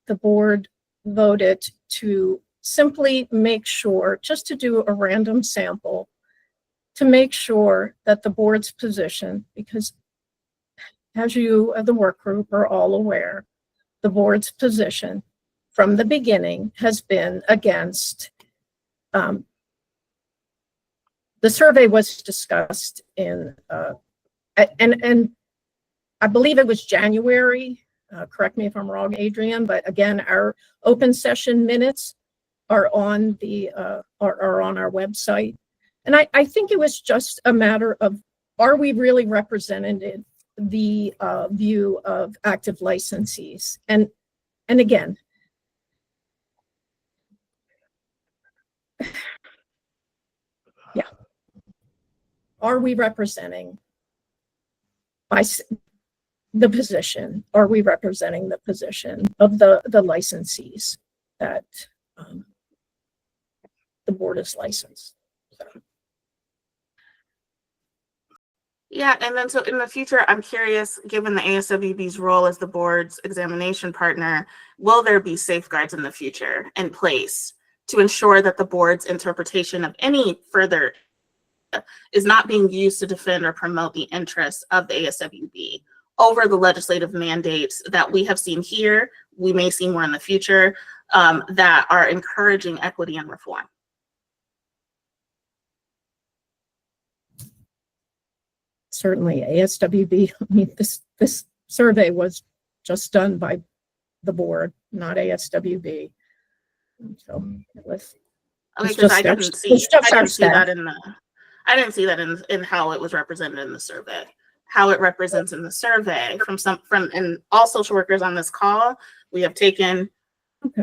the board voted to simply make sure, just to do a random sample, to make sure that the board's position, because as you, the work group, are all aware, the board's position from the beginning has been against, the survey was discussed in, and I believe it was January, correct me if I'm wrong, Adrian, but again, our open session minutes are on the, are on our website. And I think it was just a matter of, are we really represented the view of active licensees? And again, yeah, are we representing by the position? Are we representing the position of the licensees that the board is licensed? So. Yeah, and then so in the future, I'm curious, given the ASWB's role as the board's examination partner, will there be safeguards in the future in place to ensure that the board's interpretation of any further is not being used to defend or promote the interests of the ASWB over the legislative mandates that we have seen here, we may see more in the future, that are encouraging equity and reform? Certainly, ASWB, I mean, this survey was just done by the board, not ASWB. So it was. Okay, because I didn't see that in how it was represented in the survey. How it represents in the survey and all social workers on this call, we have taken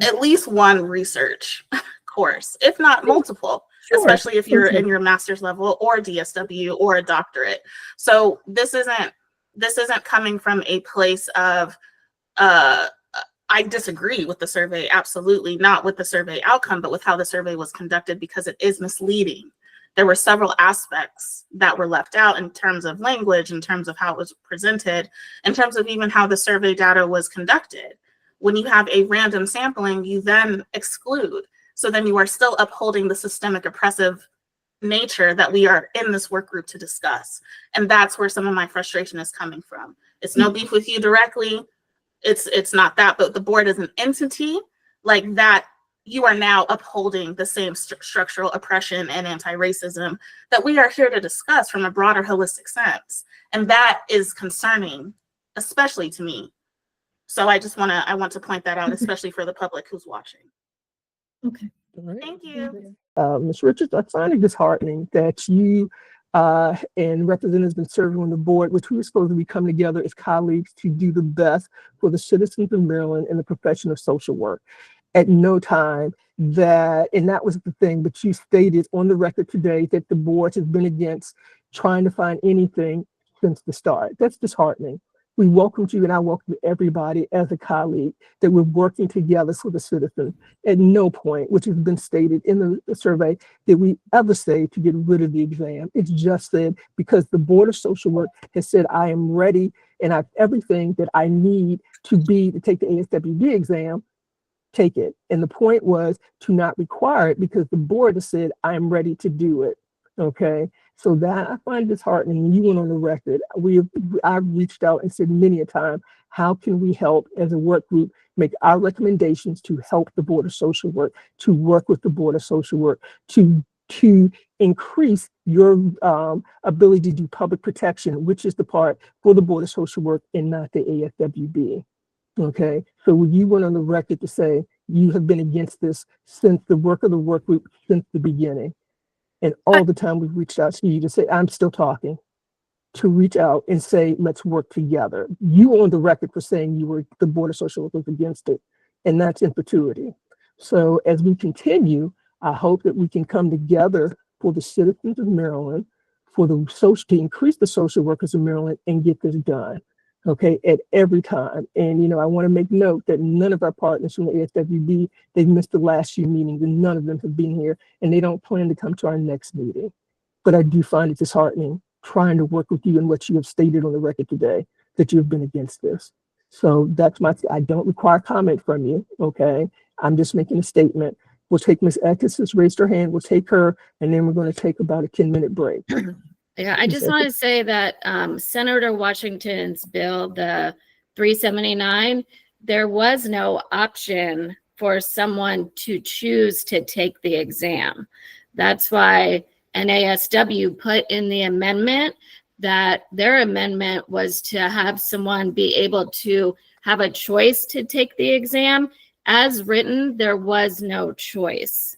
at least one research course, if not multiple. Sure. Especially if you're in your master's level or DSW or a doctorate. So this isn't coming from a place of I disagree with the survey, absolutely not with the survey outcome, but with how the survey was conducted, because it is misleading. There were several aspects that were left out in terms of language, in terms of how it was presented, in terms of even how the survey data was conducted. When you have a random sampling, you then exclude. So then you are still upholding the systemic oppressive nature that we are in this work group to discuss. And that's where some of my frustration is coming from. It's no beef with you directly. It's not that, but the board is an entity like that. You are now upholding the same structural oppression and anti-racism that we are here to discuss from a broader holistic sense. And that is concerning, especially to me. So I want to point that out, especially for the public who's watching. Okay. All right. Thank you. Ms. Richards, I find it disheartening that you and representatives been serving on the board, which we were supposed to be coming together as colleagues to do the best for the citizens of Maryland and the profession of social work. At no time that, and that was the thing, but you stated on the record today that the board has been against trying to find anything since the start. That's disheartening. We welcomed you, and I welcome everybody as a colleague, that we're working together for the citizens. At no point, which has been stated in the survey, did we ever say to get rid of the exam. It's just said because the Board of Social Work has said, I am ready and I have everything that I need to take the ASWB exam, take it. And the point was to not require it because the board has said, I am ready to do it. Okay. So that I find disheartening. You went on the record. I've reached out and said many a time, how can we help as a work group make our recommendations to help the Board of Social Work, to work with the Board of Social Work, to increase your ability to do public protection, which is the part for the Board of Social Work and not the ASWB. Okay, so you went on the record to say you have been against this since the work of the work group since the beginning. And all the time we've reached out to you to say, I'm still talking, to reach out and say, let's work together. You on the record for saying the Board of Social Work was against it, and that's in perpetuity. So as we continue, I hope that we can come together for the citizens of Maryland, to increase the social workers of Maryland and get this done. Okay, at every time. And, I want to make note that none of our partners from the ASWB, they missed the last few meetings and none of them have been here and they don't plan to come to our next meeting. But I do find it disheartening trying to work with you and what you have stated on the record today, that you have been against this. So that's I don't require comment from you, okay? I'm just making a statement. We'll take Ms. Eckes has raised her hand, we'll take her, and then we're going to take about a 10-minute break. Yeah, I just want to say that Senator Washington's bill, the 379, there was no option for someone to choose to take the exam. That's why NASW put in the amendment that their amendment was to have someone be able to have a choice to take the exam. As written, there was no choice.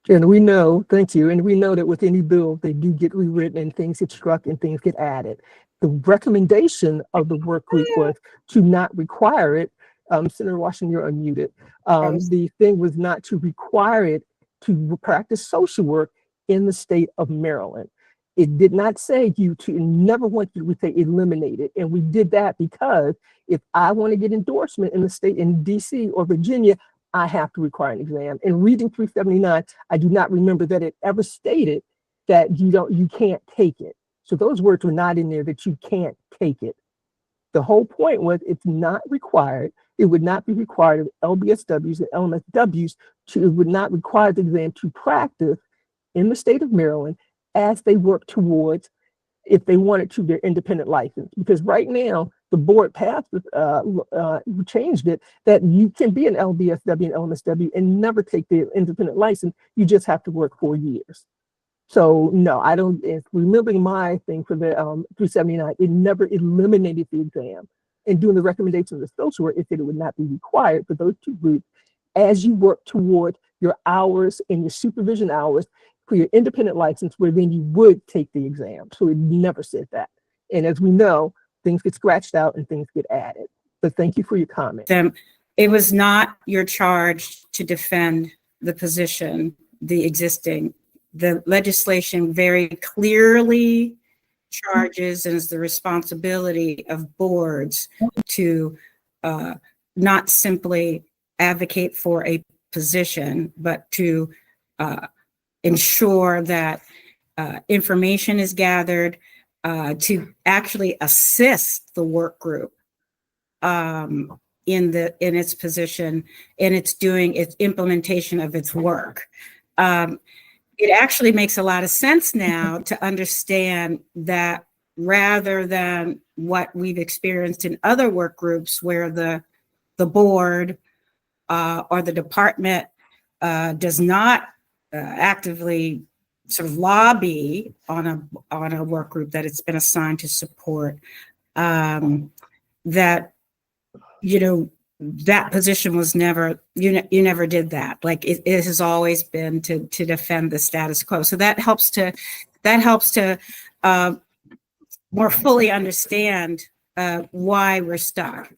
And we know, thank you, and we know that with any bill, they do get rewritten and things get struck and things get added. The recommendation of the work group was to not require it. Senator Washington, you're unmuted. The thing was not to require it to practice social work in the state of Maryland. It did not say you to, never want you to say eliminate it. And we did that because if I want to get endorsement in the state in DC or Virginia, I have to require an exam. In reading 379, I do not remember that it ever stated that you can't take it. So those words were not in there, that you can't take it. The whole point was it's not required. It would not be required of LBSWs and LMSWs it would not require the exam to practice in the state of Maryland as they work towards, if they wanted to, their independent license. Because right now, the board passed, changed it, that you can be an LBSW and LMSW and never take the independent license. You just have to work 4 years. So no, I don't, remembering my thing for the 379, it never eliminated the exam. And doing the recommendation of the social work, it said it would not be required for those two groups as you work toward your hours and your supervision hours for your independent license, where then you would take the exam. So it never said that. And as we know, things get scratched out and things get added. But thank you for your comment. It was not your charge to defend the position, the existing. The legislation very clearly charges and is the responsibility of boards to not simply advocate for a position, but to ensure that information is gathered, to actually assist the work group in its position, and it's doing its implementation of its work. It actually makes a lot of sense now to understand that rather than what we've experienced in other work groups where the board or the department does not actively sort of lobby on a work group that it's been assigned to support, that, that position was never, you never did that. Like it has always been to defend the status quo. So that helps to more fully understand why we're stuck.